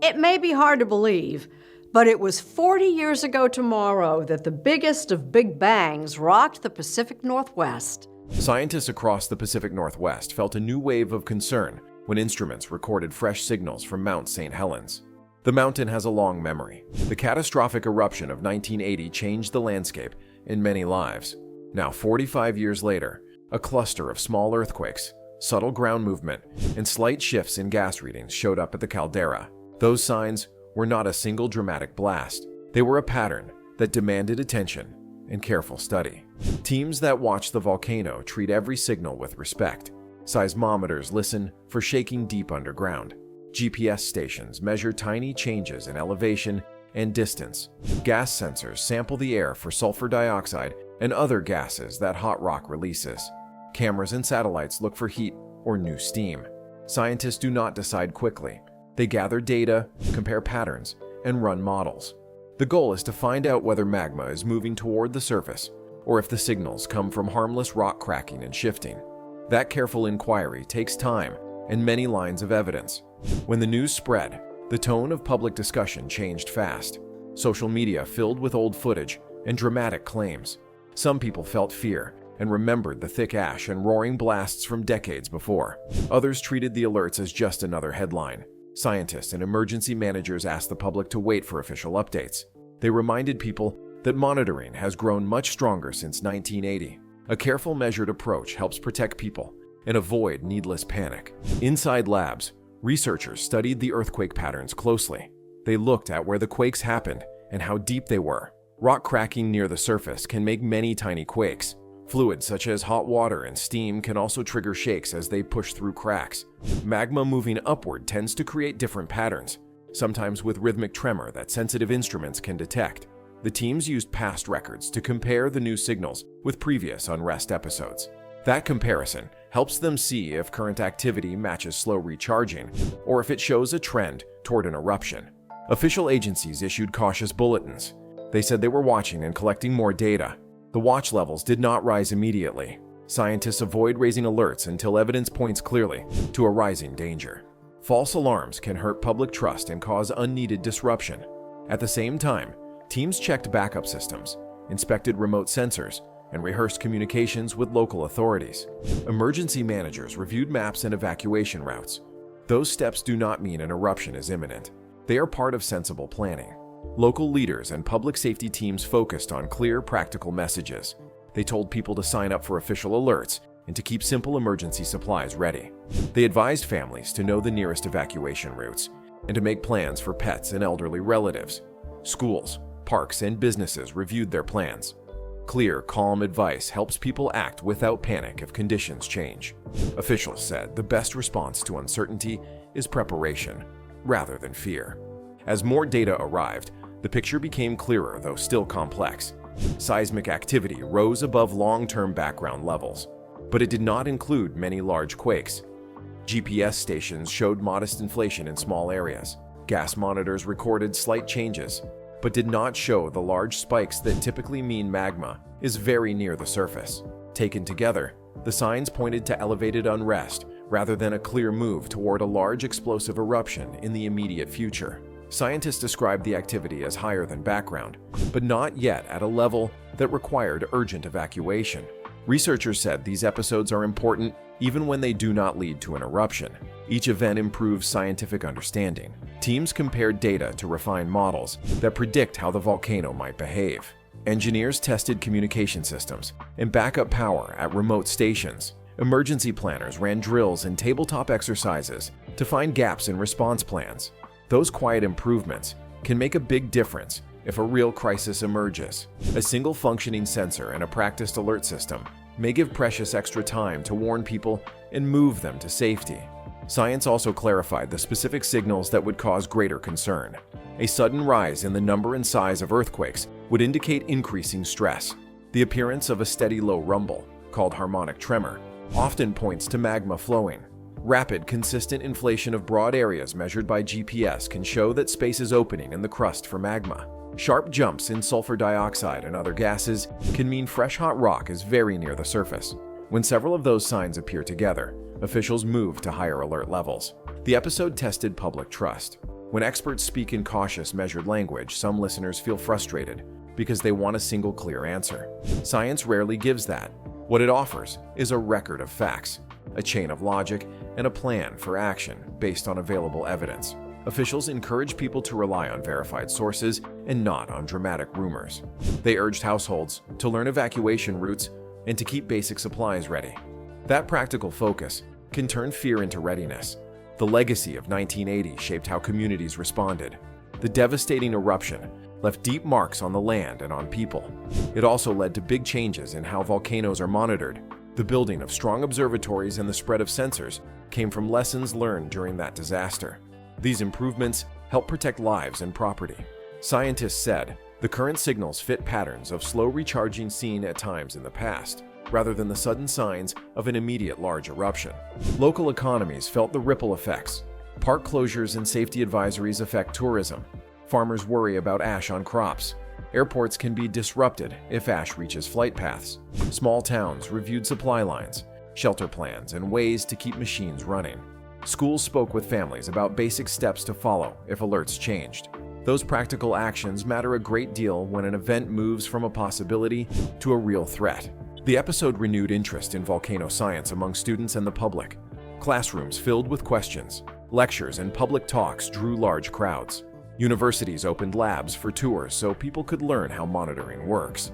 It may be hard to believe, but it was 40 years ago tomorrow that the biggest of Big Bangs rocked the Pacific Northwest. Scientists across the Pacific Northwest felt a new wave of concern when instruments recorded fresh signals from Mount St. Helens. The mountain has a long memory. The catastrophic eruption of 1980 changed the landscape and many lives. Now, 45 years later, a cluster of small earthquakes, subtle ground movement, and slight shifts in gas readings showed up at the caldera. Those signs were not a single dramatic blast. They were a pattern that demanded attention and careful study. Teams that watch the volcano treat every signal with respect. Seismometers listen for shaking deep underground. GPS stations measure tiny changes in elevation and distance. Gas sensors sample the air for sulfur dioxide and other gases that hot rock releases. Cameras and satellites look for heat or new steam. Scientists do not decide quickly. They gather data, compare patterns, and run models. The goal is to find out whether magma is moving toward the surface or if the signals come from harmless rock cracking and shifting. That careful inquiry takes time and many lines of evidence. When the news spread, the tone of public discussion changed fast. Social media filled with old footage and dramatic claims. Some people felt fear and remembered the thick ash and roaring blasts from decades before. Others treated the alerts as just another headline. Scientists and emergency managers asked the public to wait for official updates. They reminded people that monitoring has grown much stronger since 1980. A careful, measured approach helps protect people and avoid needless panic. Inside labs, researchers studied the earthquake patterns closely. They looked at where the quakes happened and how deep they were. Rock cracking near the surface can make many tiny quakes. Fluids such as hot water and steam can also trigger shakes as they push through cracks. Magma moving upward tends to create different patterns, sometimes with rhythmic tremor that sensitive instruments can detect. The teams used past records to compare the new signals with previous unrest episodes. That comparison helps them see if current activity matches slow recharging or if it shows a trend toward an eruption. Official agencies issued cautious bulletins. They said they were watching and collecting more data. The watch levels did not rise immediately. Scientists avoid raising alerts until evidence points clearly to a rising danger. False alarms can hurt public trust and cause unneeded disruption. At the same time, teams checked backup systems, inspected remote sensors, and rehearsed communications with local authorities. Emergency managers reviewed maps and evacuation routes. Those steps do not mean an eruption is imminent. They are part of sensible planning. Local leaders and public safety teams focused on clear, practical messages. They told people to sign up for official alerts and to keep simple emergency supplies ready. They advised families to know the nearest evacuation routes and to make plans for pets and elderly relatives. Schools, parks, and businesses reviewed their plans. Clear, calm advice helps people act without panic if conditions change. Officials said the best response to uncertainty is preparation, rather than fear. As more data arrived, the picture became clearer, though still complex. Seismic activity rose above long-term background levels, but it did not include many large quakes. GPS stations showed modest inflation in small areas. Gas monitors recorded slight changes, but did not show the large spikes that typically mean magma is very near the surface. Taken together, the signs pointed to elevated unrest rather than a clear move toward a large explosive eruption in the immediate future. Scientists described the activity as higher than background, but not yet at a level that required urgent evacuation. Researchers said these episodes are important even when they do not lead to an eruption. Each event improves scientific understanding. Teams compared data to refine models that predict how the volcano might behave. Engineers tested communication systems and backup power at remote stations. Emergency planners ran drills and tabletop exercises to find gaps in response plans. Those quiet improvements can make a big difference if a real crisis emerges. A single functioning sensor and a practiced alert system may give precious extra time to warn people and move them to safety. Science also clarified the specific signals that would cause greater concern. A sudden rise in the number and size of earthquakes would indicate increasing stress. The appearance of a steady low rumble, called harmonic tremor, often points to magma flowing. Rapid, consistent inflation of broad areas measured by GPS can show that space is opening in the crust for magma. Sharp jumps in sulfur dioxide and other gases can mean fresh hot rock is very near the surface. When several of those signs appear together, officials move to higher alert levels. The episode tested public trust. When experts speak in cautious, measured language, some listeners feel frustrated because they want a single clear answer. Science rarely gives that. What it offers is a record of facts, a chain of logic, and a plan for action based on available evidence. Officials encourage people to rely on verified sources and not on dramatic rumors. They urged households to learn evacuation routes and to keep basic supplies ready. That practical focus can turn fear into readiness. The legacy of 1980 shaped how communities responded. The devastating eruption left deep marks on the land and on people. It also led to big changes in how volcanoes are monitored. The building of strong observatories and the spread of sensors came from lessons learned during that disaster. These improvements help protect lives and property. Scientists said the current signals fit patterns of slow recharging seen at times in the past, rather than the sudden signs of an immediate large eruption. Local economies felt the ripple effects. Park closures and safety advisories affect tourism. Farmers worry about ash on crops. Airports can be disrupted if ash reaches flight paths. Small towns reviewed supply lines, shelter plans, and ways to keep machines running. Schools spoke with families about basic steps to follow if alerts changed. Those practical actions matter a great deal when an event moves from a possibility to a real threat. The episode renewed interest in volcano science among students and the public. Classrooms filled with questions. Lectures and public talks drew large crowds. Universities opened labs for tours so people could learn how monitoring works.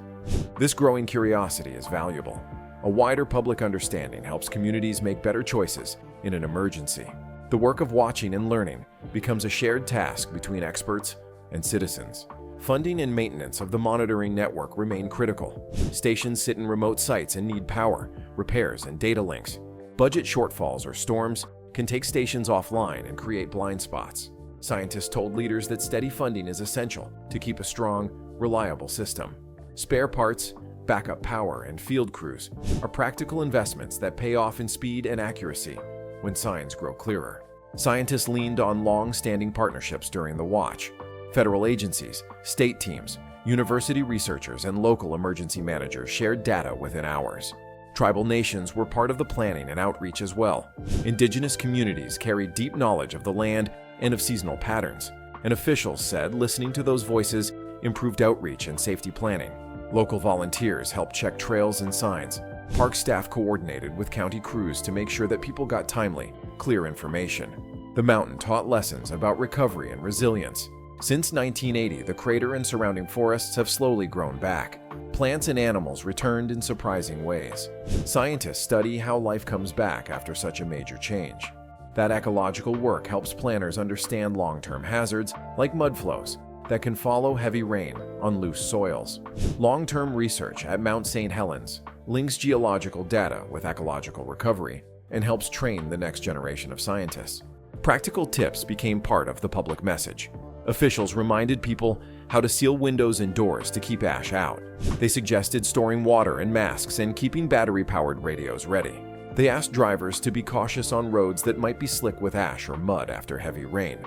This growing curiosity is valuable. A wider public understanding helps communities make better choices in an emergency. The work of watching and learning becomes a shared task between experts and citizens. Funding and maintenance of the monitoring network remain critical. Stations sit in remote sites and need power, repairs, and data links. Budget shortfalls or storms can take stations offline and create blind spots. Scientists told leaders that steady funding is essential to keep a strong, reliable system. Spare parts, backup power, and field crews are practical investments that pay off in speed and accuracy when signs grow clearer. Scientists leaned on long-standing partnerships during the watch. Federal agencies, state teams, university researchers, and local emergency managers shared data within hours. Tribal nations were part of the planning and outreach as well. Indigenous communities carried deep knowledge of the land and of seasonal patterns, and officials said listening to those voices improved outreach and safety planning. Local volunteers helped check trails and signs. Park staff coordinated with county crews to make sure that people got timely, clear information. The mountain taught lessons about recovery and resilience. Since 1980, the crater and surrounding forests have slowly grown back. Plants and animals returned in surprising ways. Scientists study how life comes back after such a major change. That ecological work helps planners understand long-term hazards like mudflows that can follow heavy rain on loose soils. Long-term research at Mount St. Helens links geological data with ecological recovery and helps train the next generation of scientists. Practical tips became part of the public message. Officials reminded people how to seal windows and doors to keep ash out. They suggested storing water and masks and keeping battery-powered radios ready. They asked drivers to be cautious on roads that might be slick with ash or mud after heavy rain.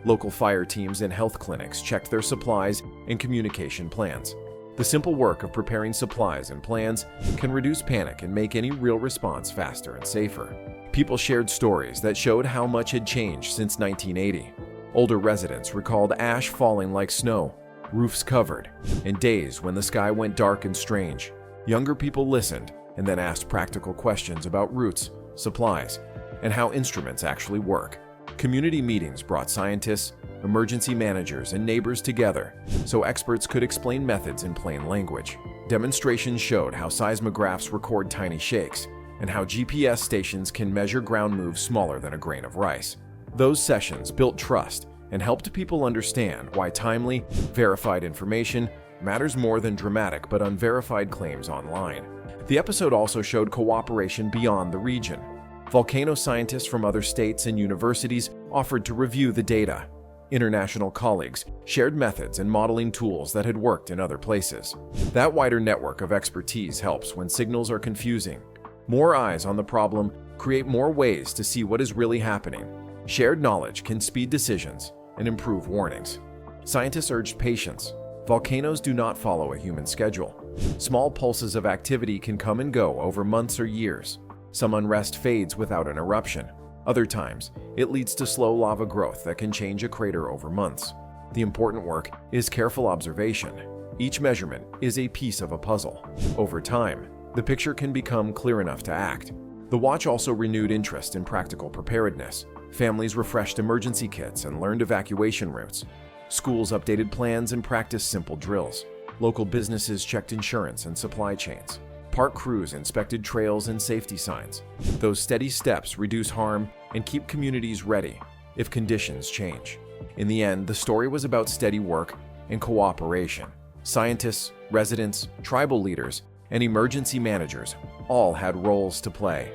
Local fire teams and health clinics checked their supplies and communication plans. The simple work of preparing supplies and plans can reduce panic and make any real response faster and safer. People shared stories that showed how much had changed since 1980. Older residents recalled ash falling like snow, roofs covered, and days when the sky went dark and strange. Younger people listened and then asked practical questions about routes, supplies, and how instruments actually work. Community meetings brought scientists, emergency managers, and neighbors together so experts could explain methods in plain language. Demonstrations showed how seismographs record tiny shakes and how GPS stations can measure ground moves smaller than a grain of rice. Those sessions built trust and helped people understand why timely, verified information matters more than dramatic but unverified claims online. The episode also showed cooperation beyond the region. Volcano scientists from other states and universities offered to review the data. International colleagues shared methods and modeling tools that had worked in other places. That wider network of expertise helps when signals are confusing. More eyes on the problem create more ways to see what is really happening. Shared knowledge can speed decisions and improve warnings. Scientists urged patience. Volcanoes do not follow a human schedule. Small pulses of activity can come and go over months or years. Some unrest fades without an eruption. Other times, it leads to slow lava growth that can change a crater over months. The important work is careful observation. Each measurement is a piece of a puzzle. Over time, the picture can become clear enough to act. The watch also renewed interest in practical preparedness. Families refreshed emergency kits and learned evacuation routes. Schools updated plans and practiced simple drills. Local businesses checked insurance and supply chains. Park crews inspected trails and safety signs. Those steady steps reduce harm and keep communities ready if conditions change. In the end, the story was about steady work and cooperation. Scientists, residents, tribal leaders, and emergency managers all had roles to play.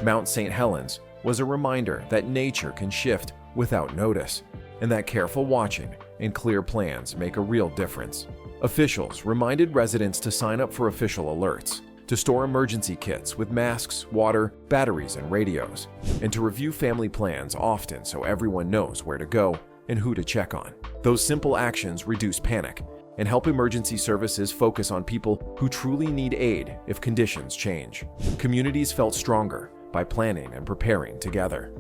Mount St. Helens was a reminder that nature can shift without notice, and that careful watching and clear plans make a real difference. Officials reminded residents to sign up for official alerts, to store emergency kits with masks, water, batteries, and radios, and to review family plans often so everyone knows where to go and who to check on. Those simple actions reduce panic and help emergency services focus on people who truly need aid if conditions change. Communities felt stronger by planning and preparing together.